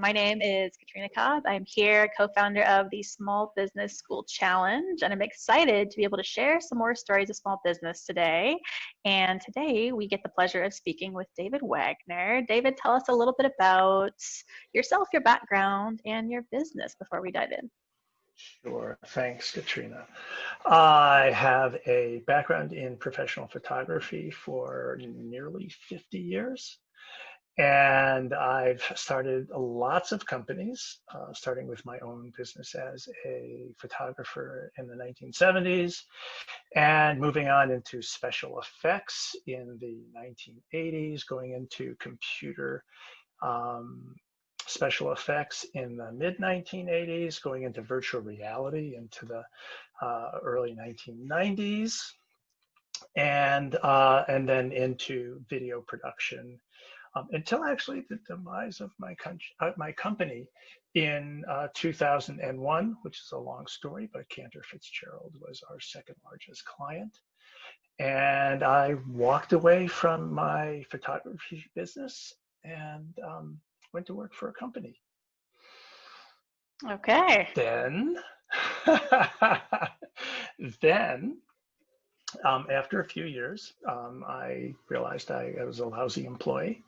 My name is Katrina Cobb. I'm here, co-founder of the Small Business School Challenge, and I'm excited to be able to share some more stories of small business today. And today we get the pleasure of speaking with David Wagner. David, tell us a little bit about yourself, your background, and your business before we dive in. Sure. Thanks, Katrina. I have a background in professional photography for nearly 50 years. And I've started lots of companies, starting with my own business as a photographer in the 1970s and moving on into special effects in the 1980s, going into computer special effects in the mid-1980s, going into virtual reality into the early 1990s, and then into video production until actually the demise of my company in 2001, which is a long story, but Cantor Fitzgerald was our second largest client. And I walked away from my photography business and went to work for a company. Okay. Then, after a few years, I realized I was a lousy employee.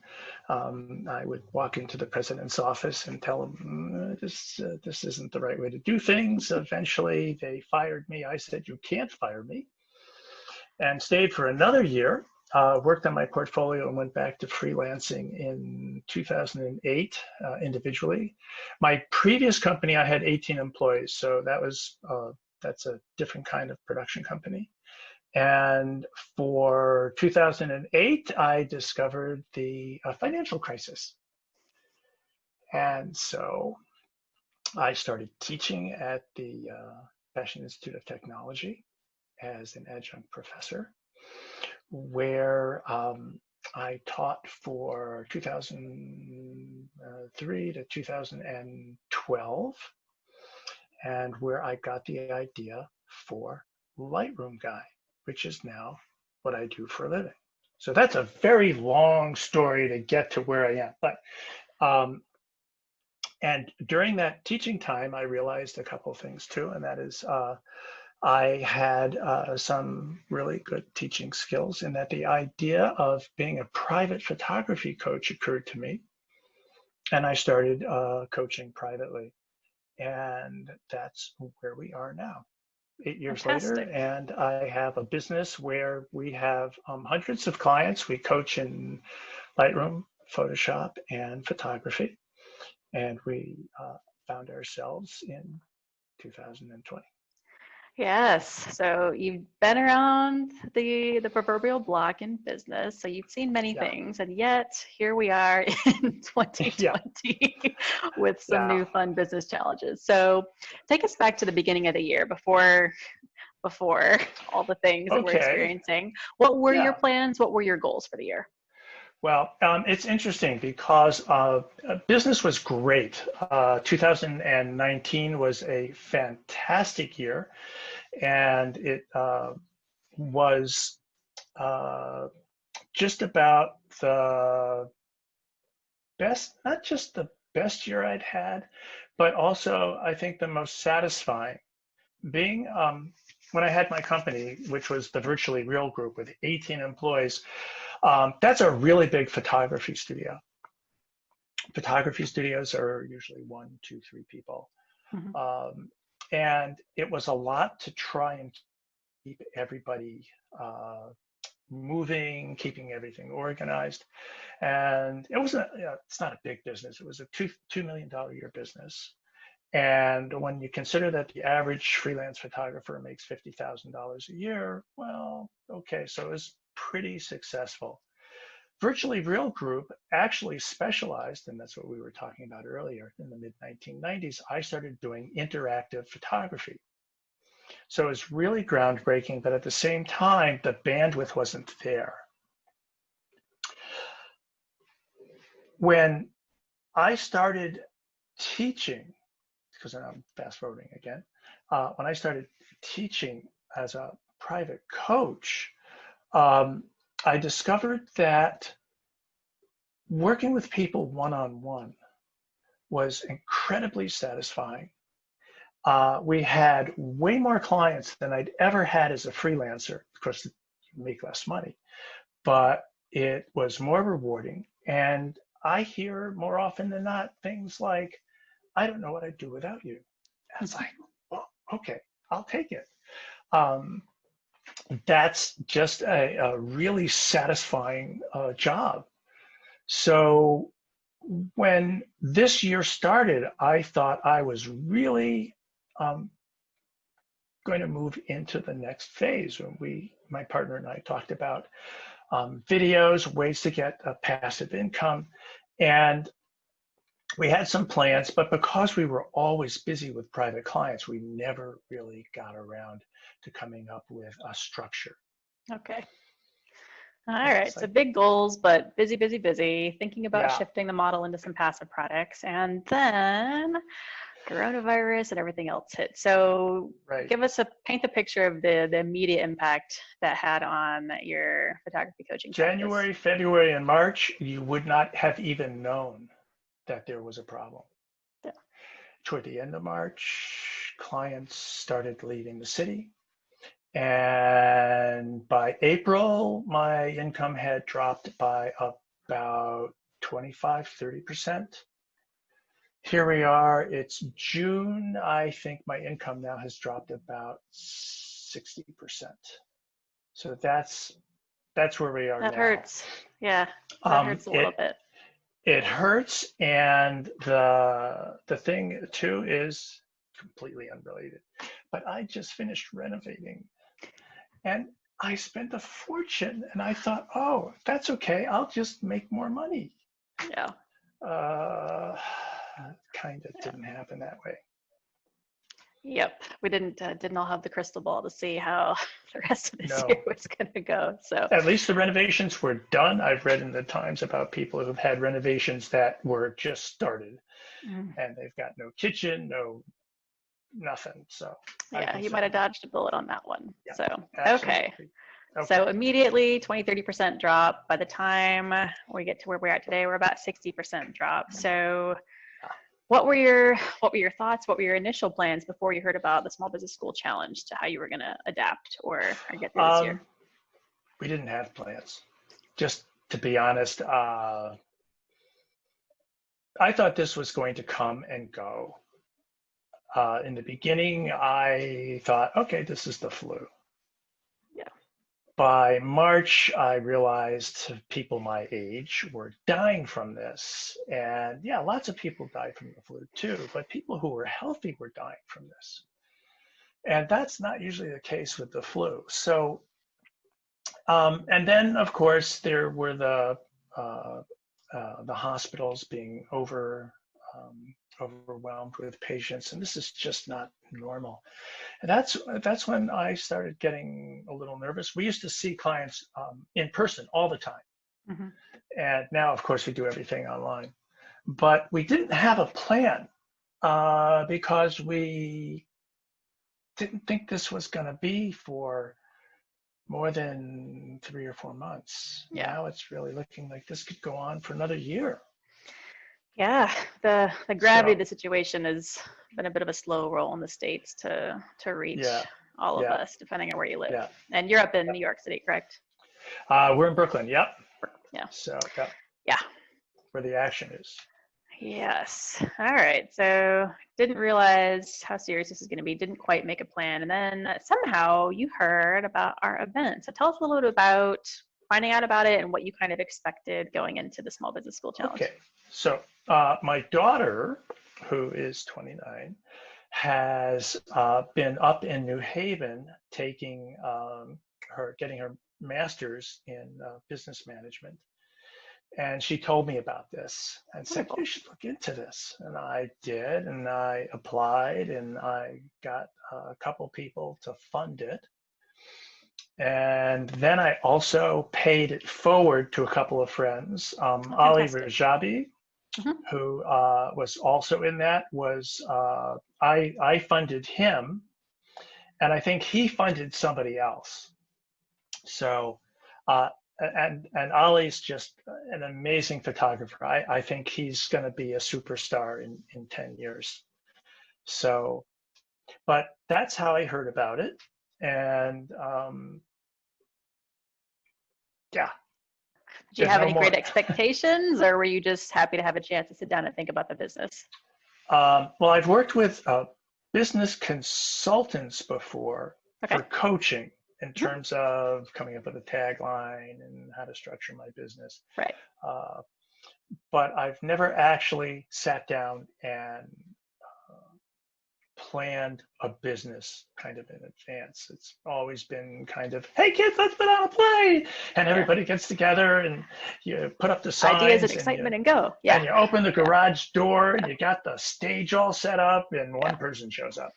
I would walk into the president's office and tell him, this isn't the right way to do things. Eventually, they fired me. I said, you can't fire me. And stayed for another year, worked on my portfolio and went back to freelancing in 2008 individually. My previous company, I had 18 employees. So that's a different kind of production company. And for 2008, I discovered the financial crisis. And so I started teaching at the Fashion Institute of Technology as an adjunct professor, where I taught for 2003 to 2012, and where I got the idea for Lightroom Guy, which is now what I do for a living. So that's a very long story to get to where I am. But and during that teaching time, I realized a couple of things too, and that is I had some really good teaching skills, in that the idea of being a private photography coach occurred to me, and I started coaching privately, and that's where we are now. 8 years Fantastic. later, and I have a business where we have hundreds of clients. We coach in Lightroom, Photoshop, and photography, and we found ourselves in 2020. Yes, so you've been around the proverbial block in business, so you've seen many things, and yet here we are in 2020 with some new fun business challenges. So take us back to the beginning of the year, before all the things that we're experiencing. What were your plans? What were your goals for the year? Well, it's interesting because business was great. 2019 was a fantastic year, and it was just about the best, not just the best year I'd had, but also I think the most satisfying. Being when I had my company, which was the Virtually Real Group with 18 employees, that's a really big photography studio. Photography studios are usually 1, 2, 3 people. Mm-hmm. And it was a lot to try and keep everybody moving, keeping everything organized. And it wasn't, it's not a big business. It was a $2 million a year business. And when you consider that the average freelance photographer makes $50,000 a year, well, okay, so it was pretty successful. Virtually Real Group actually specialized, and that's what we were talking about earlier, in the mid-1990s, I started doing interactive photography. So it's really groundbreaking, but at the same time, the bandwidth wasn't there. When I started teaching, because I'm fast forwarding again, when I started teaching as a private coach, I discovered that working with people one-on-one was incredibly satisfying. We had way more clients than I'd ever had as a freelancer. Of course, you make less money, but it was more rewarding. And I hear more often than not things like, I don't know what I'd do without you. And it's like, well, okay, I'll take it. Um, that's just a really satisfying job. So when this year started, I thought I was really going to move into the next phase. When my partner and I talked about videos, ways to get a passive income. And we had some plans, but because we were always busy with private clients, we never really got around to coming up with a structure. Okay. All right. So big goals, but busy, busy, busy, thinking about shifting the model into some passive products. And then coronavirus and everything else hit. So paint the picture of the immediate impact that had on your photography coaching January, practice. February, and March, you would not have even known that there was a problem. Yeah. Toward the end of March, clients started leaving the city. And by April, my income had dropped by about 25, 30%. Here we are, it's June. I think my income now has dropped about 60%. So that's where we are now. That hurts. Yeah, that hurts a little bit. It hurts, and the thing too is completely unrelated. But I just finished renovating, and I spent a fortune, and I thought, oh, that's okay. I'll just make more money. Yeah. Kind of didn't happen that way. Yep, we didn't all have the crystal ball to see how the rest of this year was going to go. So at least the renovations were done. I've read in the Times about people who've had renovations that were just started, and they've got no kitchen, nothing. So yeah, you might have dodged a bullet on that one. Yeah, so okay. So immediately 20-30% drop. By the time we get to where we're at today, we're about 60% drop. So what were your thoughts? What were your initial plans before you heard about the Small Business School Challenge to how you were going to adapt or get through this year? We didn't have plans. Just to be honest, I thought this was going to come and go. In the beginning, I thought, okay, this is the flu. Yeah. By March, I realized people my age were dying from this. And yeah, lots of people died from the flu too, but people who were healthy were dying from this. And that's not usually the case with the flu. So, and then of course there were the hospitals being overwhelmed with patients, and this is just not normal. And that's when I started getting a little nervous. We used to see clients in person all the time. Mm-hmm. And now, of course, we do everything online. But we didn't have a plan because we didn't think this was going to be for more than 3 or 4 months. Yeah. Now it's really looking like this could go on for another year. Yeah, the gravity of the situation has been a bit of a slow roll in the States to reach all of us, depending on where you live. Yeah. And you're up in New York City, correct? We're in Brooklyn, yep. Yeah. So, yeah. Where the action is. Yes. All right. So didn't realize how serious this is going to be. Didn't quite make a plan. And then somehow you heard about our event. So tell us a little bit about finding out about it and what you kind of expected going into the Small Business School Challenge. Okay. So my daughter, who is 29, has been up in New Haven taking getting her master's in business management. And she told me about this and said, you should look into this. And I did, and I applied, and I got a couple people to fund it. And then I also paid it forward to a couple of friends. Ali Rajabi, who was also in that, I funded him, and I think he funded somebody else. So and Ollie's just an amazing photographer. I think he's going to be a superstar in 10 years. So, but that's how I heard about it. And yeah. Did you have any great expectations, or were you just happy to have a chance to sit down and think about the business? Well, I've worked with business consultants before for coaching in terms of coming up with a tagline and how to structure my business. Right. But I've never actually sat down and planned a business kind of in advance. It's always been kind of, hey kids, let's put on a play, and everybody gets together and you put up the signs, ideas and excitement, and go. Yeah. And you open the garage door and you got the stage all set up, and one person shows up.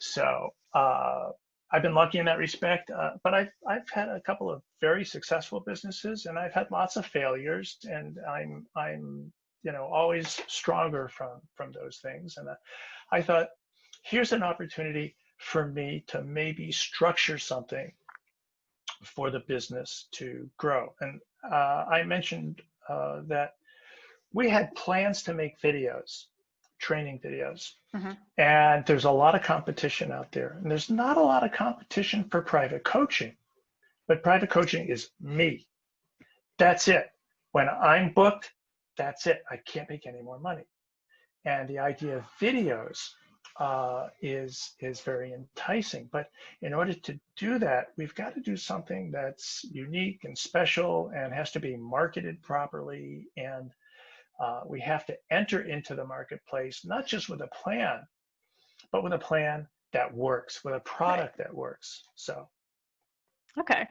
So I've been lucky in that respect, but I've had a couple of very successful businesses, and I've had lots of failures, and I'm always stronger from those things. And I thought, here's an opportunity for me to maybe structure something for the business to grow. And I mentioned that we had plans to make videos, training videos. And there's a lot of competition out there. And there's not a lot of competition for private coaching, but private coaching is me. That's it. When I'm booked, that's it. I can't make any more money. And the idea of videos is very enticing. But in order to do that, we've got to do something that's unique and special and has to be marketed properly. And we have to enter into the marketplace, not just with a plan, but with a plan that works, with a product that works. So. Okay.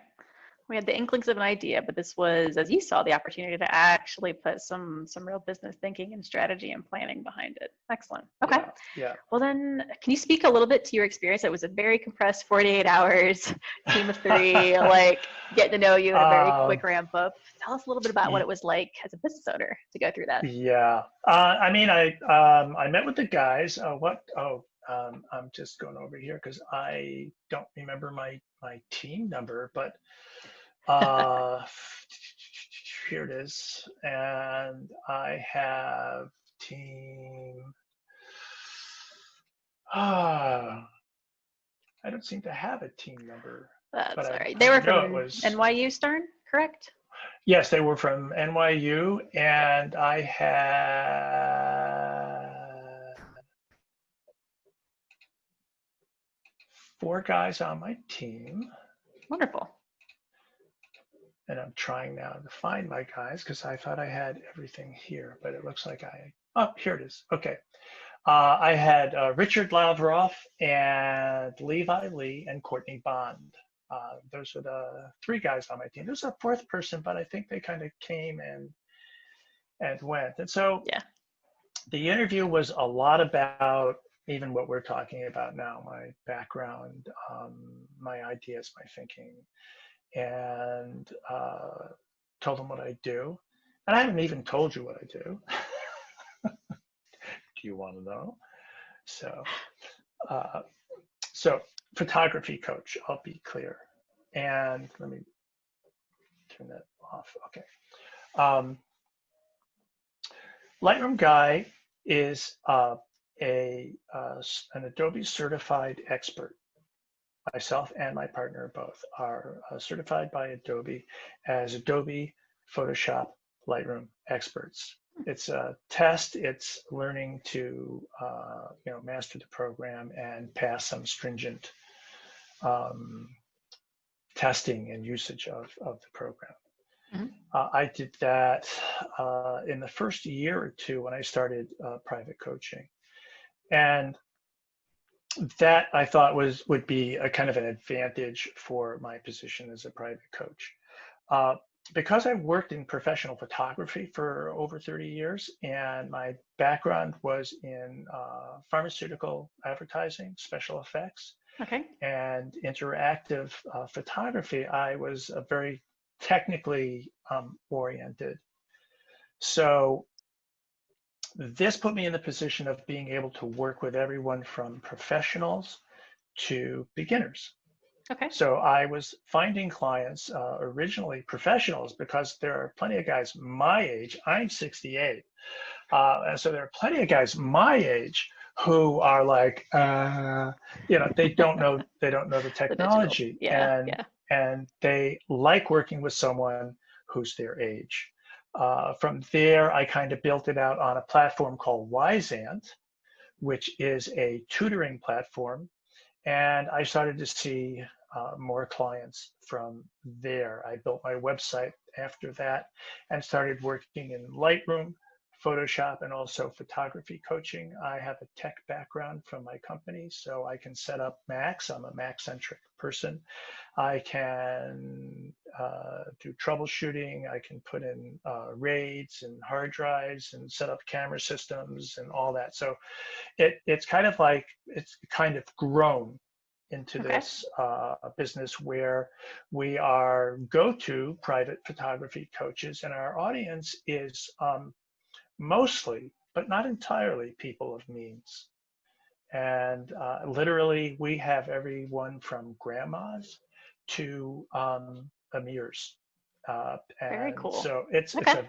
We had the inklings of an idea, but this was, as you saw, the opportunity to actually put some real business thinking and strategy and planning behind it. Excellent. Okay. Yeah. Well, then, can you speak a little bit to your experience? It was a very compressed 48 hours, team of 3, like getting to know you in a very quick ramp up. Tell us a little bit about what it was like as a business owner to go through that. Yeah. I mean, I met with the guys. I'm just going over here because I don't remember my team number, but here it is. And I have team. I don't seem to have a team number. That's all right. They were from NYU Stern, correct? Yes, they were from NYU, and I had 4 guys on my team. Wonderful. And I'm trying now to find my guys because I thought I had everything here, but it looks like here it is. Okay. I had Richard Lavroff and Levi Lee and Courtney Bond. Those were the 3 guys on my team. There's a 4th person, but I think they kind of came and went. And so the interview was a lot about even what we're talking about now, my background, my ideas, my thinking, and told them what I do. And I haven't even told you what I do. Do you want to know? So photography coach, I'll be clear. And let me turn that off. Okay. Lightroom guy is an Adobe certified expert. Myself and my partner both are certified by Adobe as Adobe Photoshop Lightroom experts. It's a test. It's learning to master the program and pass some stringent testing and usage of the program. I did that in the first year or 2 when I started private coaching, and that I thought would be a kind of an advantage for my position as a private coach. Because I worked in professional photography for over 30 years, and my background was in pharmaceutical advertising, special effects, and interactive photography, I was very technically oriented. So this put me in the position of being able to work with everyone from professionals to beginners. Okay. So I was finding clients, originally professionals, because there are plenty of guys my age. I'm 68. And so there are plenty of guys my age who are like, they don't know the The digital. technology, Yeah. and Yeah. they like working with someone who's their age. From there, I kind of built it out on a platform called Wisant, which is a tutoring platform, and I started to see more clients from there. I built my website after that and started working in Lightroom, Photoshop, and also photography coaching. I have a tech background from my company, so I can set up Macs. I'm a Mac-centric person. I can do troubleshooting. I can put in RAIDs and hard drives and set up camera systems and all that. So it's kind of like, it's kind of grown into Okay. this business where we are go-to private photography coaches, and our audience is mostly, but not entirely, people of means. And literally, we have everyone from grandmas to emirs. Very And cool. so Okay.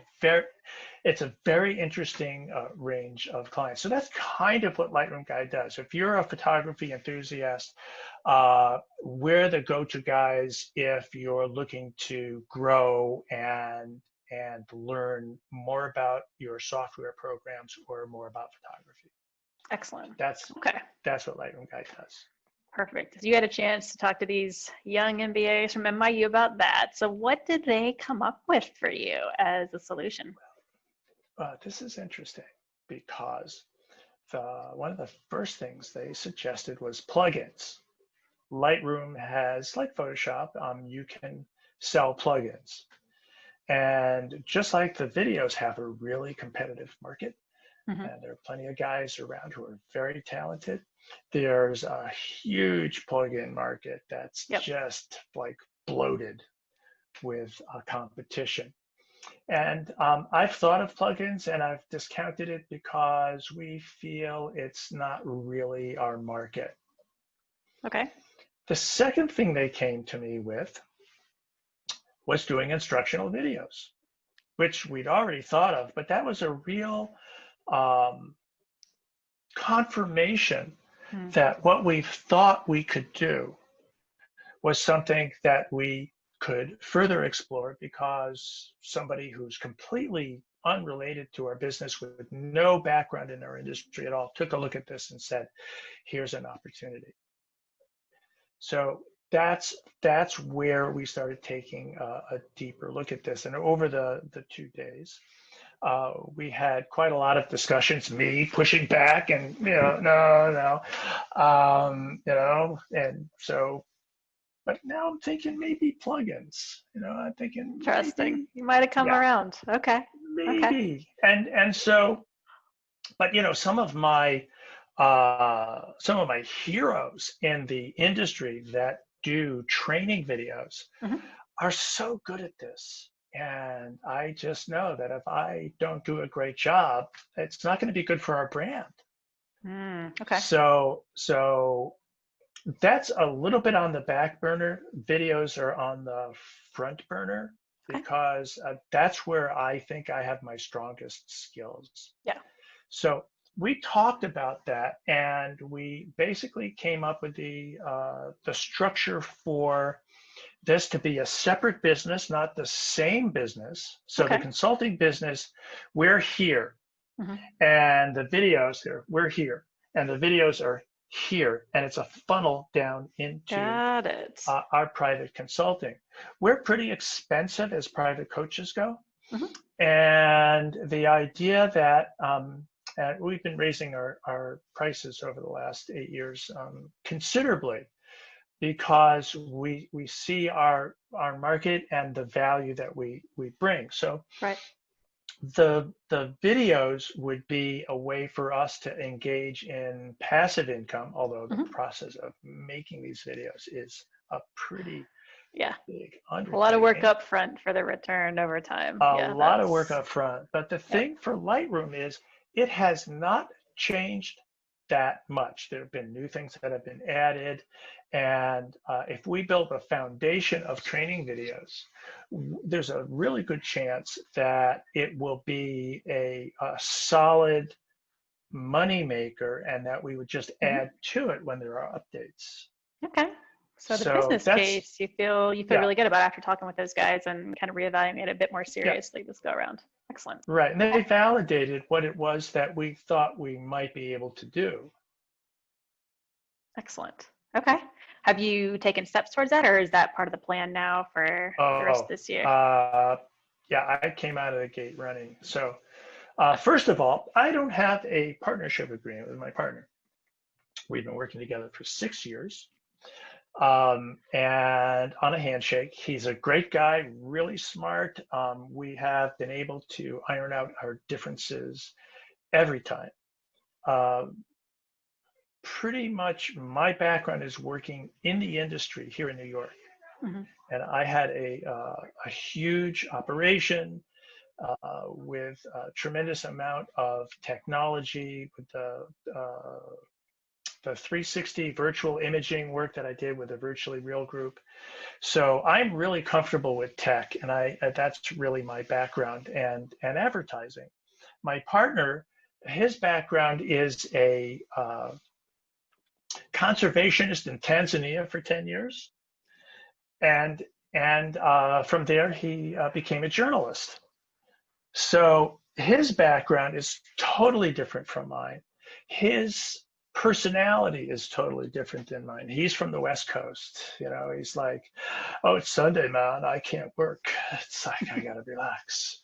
it's a very interesting range of clients. So that's kind of what Lightroom Guide does. If you're a photography enthusiast, we're the go-to guys if you're looking to grow and learn more about your software programs or more about photography. Excellent. That's Okay. that's what Lightroom Guide does. Perfect. So you had a chance to talk to these young MBAs from NYU about that. So what did they come up with for you as a solution? This is interesting because one of the first things they suggested was plugins. Lightroom has, like Photoshop, you can sell plugins. And just like the videos have a really competitive market, Hmm. and there are plenty of guys around who are very talented, there's a huge plugin market that's Yep. just like bloated with competition. And I've thought of plugins and I've discounted it because we feel it's not really our market. Okay. The second thing they came to me with was doing instructional videos, which we'd already thought of, but that was a real um, confirmation Hmm. that what we thought we could do was something that we could further explore, because somebody who's completely unrelated to our business with no background in our industry at all took a look at this and said, here's an opportunity. So that's where we started taking a deeper look at this. And over the 2 days, we had quite a lot of discussions, me pushing back and, no, and so, but now I'm thinking maybe plugins, I'm thinking Interesting. maybe, You might have come yeah, around. Okay. Okay. maybe. And so, but some of my heroes in the industry that do training videos Hmm. are so good at this. And I just know that if I don't do a great job, it's not going to be good for our brand. Okay. So that's a little bit on the back burner. Videos are on the front burner Okay. because that's where I think I have my strongest skills. Yeah. So we talked about that, and we basically came up with the structure for this to be a separate business, not the same business. So the Okay. consulting business, we're here, Hmm. and the videos there, we're here, and the videos are here, and it's a funnel down into Got it. our private consulting. We're pretty expensive as private coaches go, Hmm. and the idea that we've been raising our prices over the last 8 years considerably, because we see our market and the value that we bring. So Right. the videos would be a way for us to engage in passive income, although the Hmm. process of making these videos is a pretty Yeah. big A lot of work undertaking. up front for the return over time. A Yeah, lot of work that's, up front. But the yep. thing for Lightroom is it has not changed that much. There have been new things that have been added. And if we build a foundation of training videos, there's a really good chance that it will be a solid money maker, and that we would just Mhm. add to it when there are updates. Okay. So the So business that's, case, you feel yeah, really good about after talking with those guys and kind of reevaluating it a bit more yeah, seriously this go around. Excellent. right. And they validated what it was that we thought we might be able to do. Excellent. Okay. Have you taken steps towards that, or is that part of the plan now for the rest of Oh, this year? yeah, I came out of the gate running. So first of all, I don't have a partnership agreement with my partner. We've been working together for 6 years. And on a handshake, he's a great guy, really smart. We have been able to iron out our differences every time. Uh, Pretty much my background is working in the industry here in New York. Mm-hmm. And I had a huge operation with a tremendous amount of technology, with the 360 virtual imaging work that I did with the Virtually Real group. So I'm really comfortable with tech, and that's really my background, and advertising. My partner, his background is a conservationist in Tanzania for 10 years, and from there he became a journalist. So his background is totally different from mine. His personality is totally different than mine. He's from the West Coast. He's like, oh, it's Sunday, man. I can't work. It's like, I got to relax.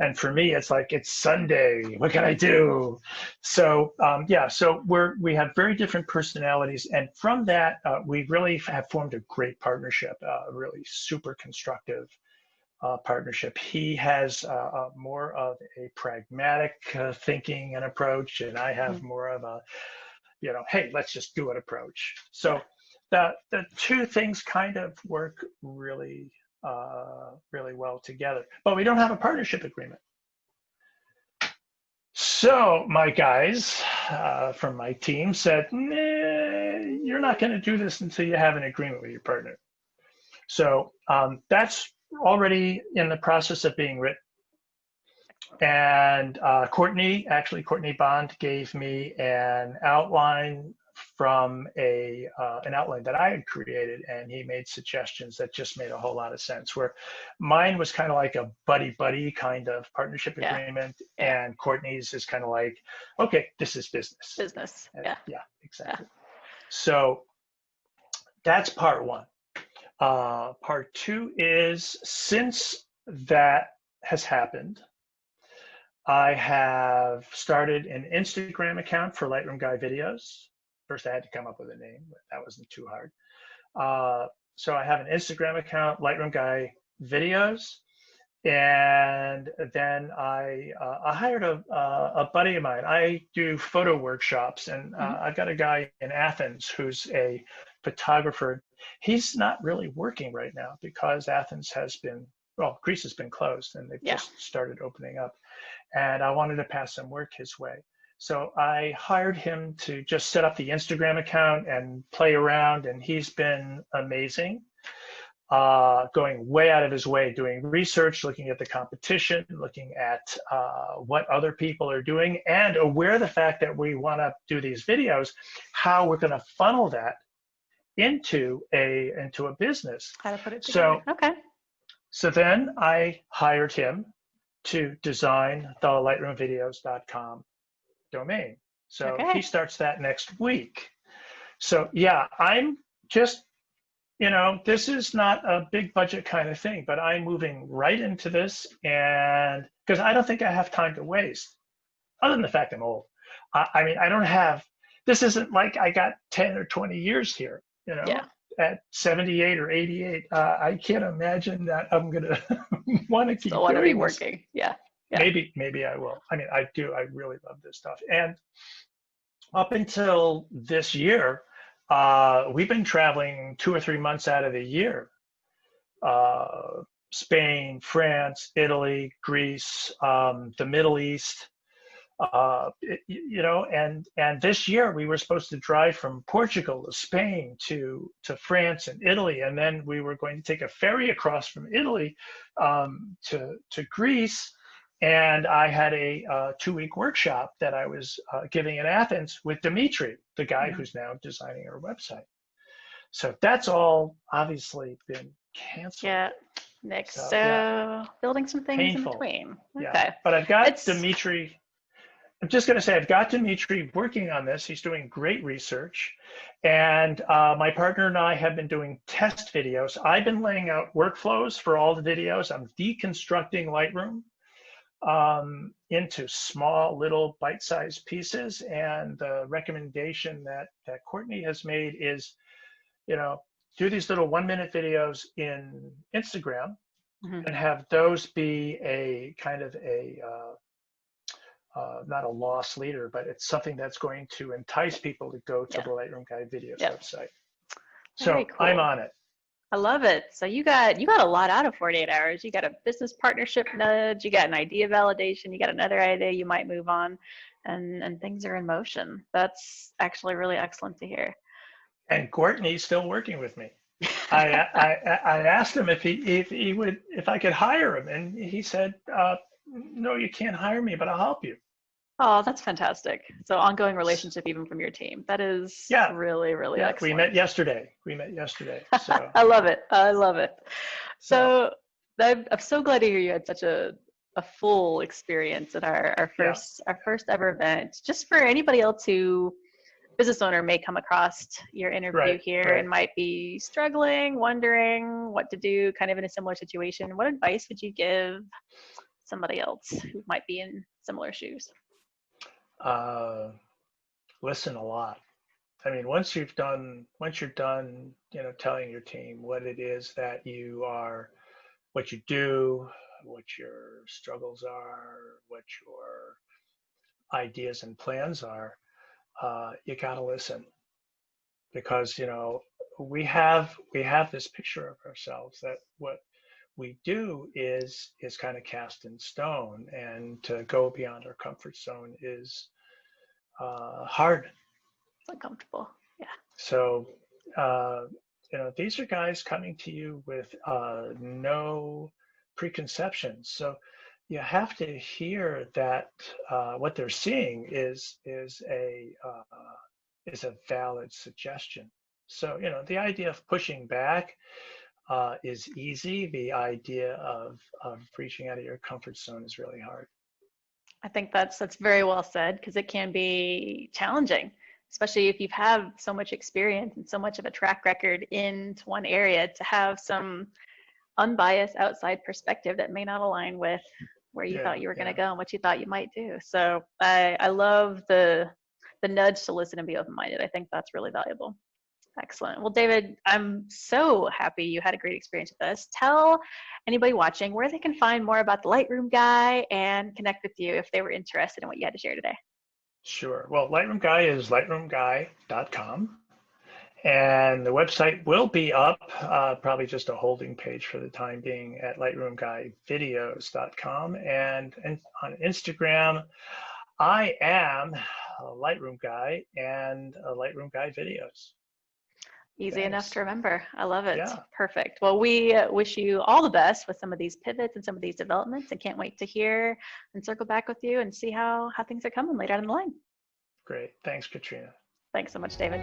And for me, it's like, it's Sunday. What can I do? So, yeah, so we have very different personalities. And from that, we really have formed a great partnership, really super constructive partnership. He has more of a pragmatic thinking and approach, and I have more of a, hey, let's just do it approach. So the two things kind of work really, really well together. But we don't have a partnership agreement. So my guys from my team said, nah, you're not going to do this until you have an agreement with your partner. So that's already in the process of being written. And Courtney Bond gave me an outline from an outline that I had created, and he made suggestions that just made a whole lot of sense. Where mine was kind of like a buddy kind of partnership agreement, and Courtney's is kind of like, okay, this is business. Business. Yeah, exactly. So that's part one. Part two is, since that has happened, I have started an Instagram account for Lightroom Guy videos. First, I had to come up with a name, but that wasn't too hard. So I have an Instagram account, Lightroom Guy videos. And then I hired a buddy of mine. I do photo workshops, and I've got a guy in Athens who's a photographer. He's not really working right now because Greece has been closed, and they've just started opening up. And I wanted to pass some work his way. So I hired him to just set up the Instagram account and play around, and he's been amazing. Going way out of his way, doing research, looking at the competition, looking at what other people are doing, and aware of the fact that we want to do these videos, how we're going to funnel that into a business. How to put it together. So then I hired him to design the lightroomvideos.com domain. So he starts that next week. So yeah, I'm just, this is not a big budget kind of thing, but I'm moving right into this, and because I don't think I have time to waste, other than the fact I'm old. I mean, I don't have, this isn't like I got 10 or 20 years here, at 78 or 88. I can't imagine that I'm going to want to keep Still want to be this. working. Yeah. Maybe I will. I mean, I do. I really love this stuff. And up until this year, we've been traveling 2 or 3 months out of the year. Spain, France, Italy, Greece, the Middle East. And this year we were supposed to drive from Portugal to Spain to France and Italy, and then we were going to take a ferry across from Italy to Greece. And I had a 2-week workshop that I was giving in Athens with Dimitri, the guy who's now designing our website. So that's all obviously been canceled. Yeah, Nick. So building some things painful. in between. Okay. Yeah. But I've got Dimitri. I'm just going to say I've got Dimitri working on this. He's doing great research. And my partner and I have been doing test videos. I've been laying out workflows for all the videos. I'm deconstructing Lightroom into small little bite-sized pieces. And the recommendation that Courtney has made is, do these little 1-minute videos in Instagram and have those be a kind of not a loss leader, but it's something that's going to entice people to go to the Lightroom Guide Videos website. So cool. I'm on it. I love it. So you got a lot out of 48 hours. You got a business partnership nudge, you got an idea validation, you got another idea you might move on, and things are in motion. That's actually really excellent to hear. And Courtney's still working with me. I asked him if I could hire him, and he said, no, you can't hire me, but I'll help you. Oh, that's fantastic. So ongoing relationship even from your team. That is really, really excellent. We met yesterday. So. I love it. So I'm so glad to hear you had such a full experience at our first ever event. Just for anybody else who business owner may come across your interview here and might be struggling, wondering what to do, kind of in a similar situation, what advice would you give somebody else who might be in similar shoes? Listen a lot. I mean, once you're done, telling your team what it is that you are, what you do, what your struggles are, what your ideas and plans are, you got to listen, because we have this picture of ourselves that what we do is kind of cast in stone, and to go beyond our comfort zone is hard. It's uncomfortable. Yeah. So these are guys coming to you with no preconceptions. So you have to hear that what they're seeing is a valid suggestion. So the idea of pushing back is easy. The idea of reaching out of your comfort zone is really hard. I think that's very well said, because it can be challenging, especially if you've had so much experience and so much of a track record in one area, to have some unbiased outside perspective that may not align with where you thought you were going to go and what you thought you might do. So I love the nudge to listen and be open-minded. I think that's really valuable. Excellent. Well, David, I'm so happy you had a great experience with us. Tell anybody watching where they can find more about the Lightroom Guy and connect with you if they were interested in what you had to share today. Sure. Well, Lightroom Guy is lightroomguy.com. And the website will be up, probably just a holding page for the time being, at lightroomguyvideos.com. And on Instagram, I am a Lightroom Guy and a Lightroom Guy Videos. Easy enough to remember. I love it. Yeah. Perfect. Well, we wish you all the best with some of these pivots and some of these developments, and can't wait to hear and circle back with you and see how things are coming later down the line. Great. Thanks, Katrina. Thanks so much, David.